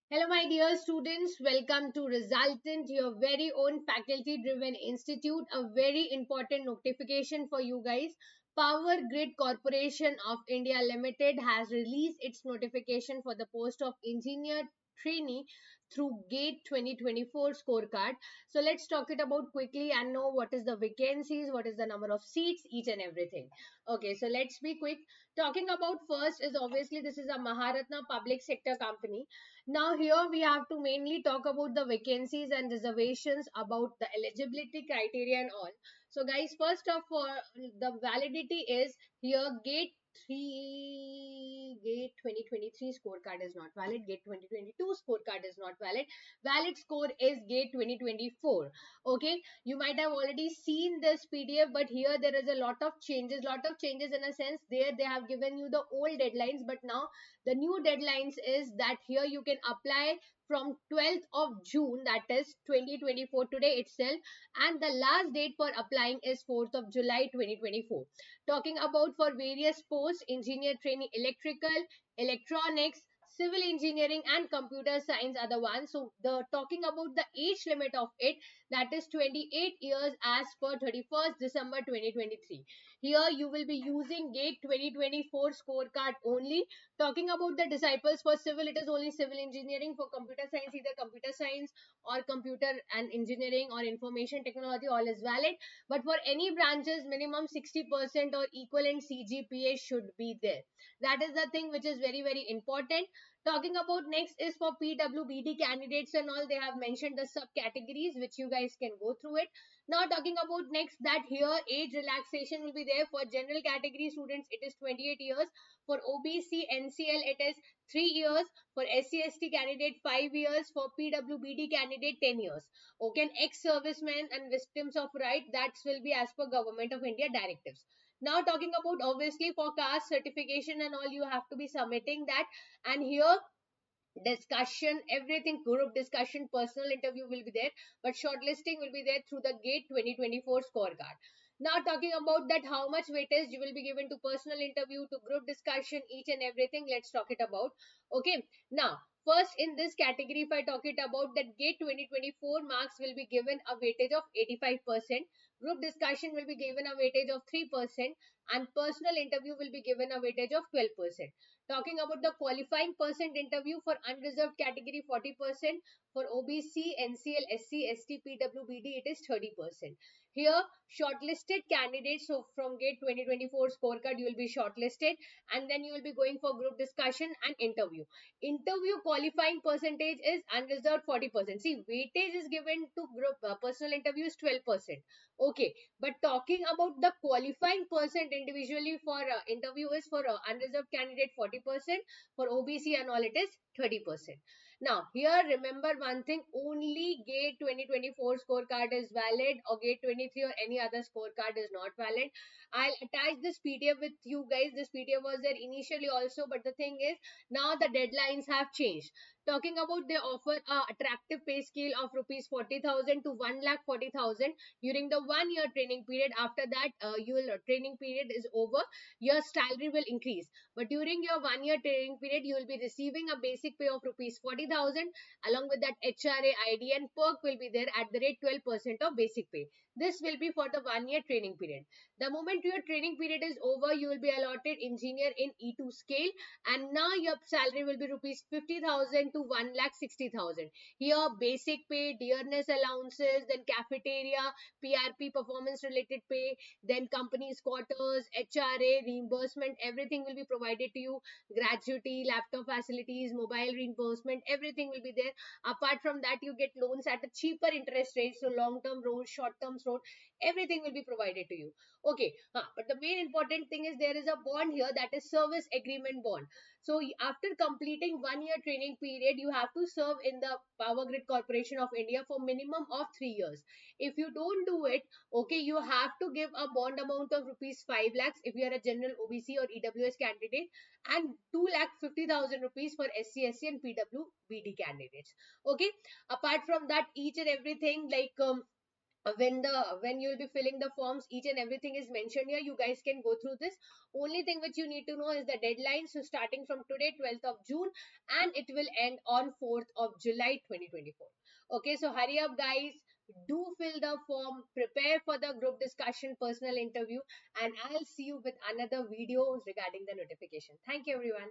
Hello, my dear students. Welcome to Resultant, your very own faculty driven institute. A very important notification for you guys. Power Grid Corporation of India Limited has released its notification for the post of engineer trainee through GATE 2024 scorecard. So let's talk it about quickly and know what is the vacancies, what is the number of seats, each and everything. Okay, so let's be quick. Talking about first is obviously this is a Maharatna public sector company. Now, here we have to mainly talk about the vacancies and reservations, about the eligibility criteria and all. So, guys, first of all, the validity is here Gate 2023 scorecard is not valid. Gate 2022 scorecard is not valid. Valid score is Gate 2024. Okay, you might have already seen this PDF, but here there is a lot of changes. In a sense. There they have given you the old deadlines, but now the new deadlines is that here you can apply from 12th of June, that is 2024, today itself, and the last date for applying is 4th of July 2024. Talking about for various posts, engineer training electrical, electronics, civil engineering and computer science are the ones. So the talking about the age limit of it, that is 28 years as per 31st December 2023. Here you will be using GATE 2024 scorecard only. Talking about the disciples, for civil it is only civil engineering, for computer science either computer science or computer and engineering or information technology, all is valid. But for any branches, minimum 60% or equivalent CGPA should be there. That is the thing which is very important. Talking about next is for PWBD candidates and all, they have mentioned the subcategories which you guys can go through it. Now talking about next, that here age relaxation will be there. For general category students it is 28 years, for OBC NCL it is 3 years, for SC/ST candidate 5 years, for PWBD candidate 10 years. Okay, and ex-servicemen and victims of right, that will be as per Government of India directives. Now talking about obviously for caste certification and all, you have to be submitting that, and here discussion, everything, group discussion, personal interview will be there, but shortlisting will be there through the GATE 2024 scorecard. Now talking about that, how much weightage you will be given to personal interview, to group discussion, each and everything, let's talk it about. Okay, now first in this category, if I talk it about that, GATE 2024 marks will be given a weightage of 85%, group discussion will be given a weightage of 3%, and personal interview will be given a weightage of 12%. Talking about the qualifying percent interview, for unreserved category 40%, for OBC, NCL, SC, ST, PWBD it is 30%. Here shortlisted candidates, so from GATE 2024 scorecard you will be shortlisted, and then you will be going for group discussion and interview. Interview qualifying percentage is unreserved 40%. See, weightage is given to group personal interview is 12%. Okay, but talking about the qualifying percent individually for interview is for unreserved candidate 40%, for OBC and all it is 30%. Now here remember one thing, only GATE 2024 scorecard is valid, or GATE 23 or any other scorecard is not valid. I'll attach this PDF with you guys. This PDF was there initially also, but the thing is now the deadlines have changed. Talking about, they offer a attractive pay scale of rupees 40,000 to 1,40,000 during the 1 year training period. After that, your training period is over, your salary will increase. But during your 1 year training period, you will be receiving a basic pay of rupees 40,000. Along with that, HRA, ID and perk will be there at the rate 12% of basic pay. This will be for the 1 year training period. The moment your training period is over, you will be allotted engineer in E2 scale, and now your salary will be rupees 50,000 to 1,60,000. Here basic pay, dearness allowances, then cafeteria, PRP performance related pay, then company's quarters, HRA, reimbursement, everything will be provided to you. Gratuity, laptop facilities, mobile reimbursement, everything will be there. Apart from that, you get loans at a cheaper interest rate. So long term loan, short term loan, everything will be provided to you. Okay, but the main important thing is there is a bond here, that is service agreement bond. So after completing 1 year training period, you have to serve in the Power Grid Corporation of India for minimum of 3 years. If you don't do it, okay, you have to give a bond amount of rupees 5 lakhs if you are a general OBC or EWS candidate, and 2,50,000 rupees for SC/SC and PWBD candidates. Okay, apart from that, each and everything like when you'll be filling the forms, each and everything is mentioned here. You guys can go through this. Only thing which you need to know is the deadline. So starting from today, 12th of June, and it will end on 4th of July 2024. Okay, so hurry up guys, do fill the form, prepare for the group discussion, personal interview, and I'll see you with another video regarding the notification. Thank you everyone.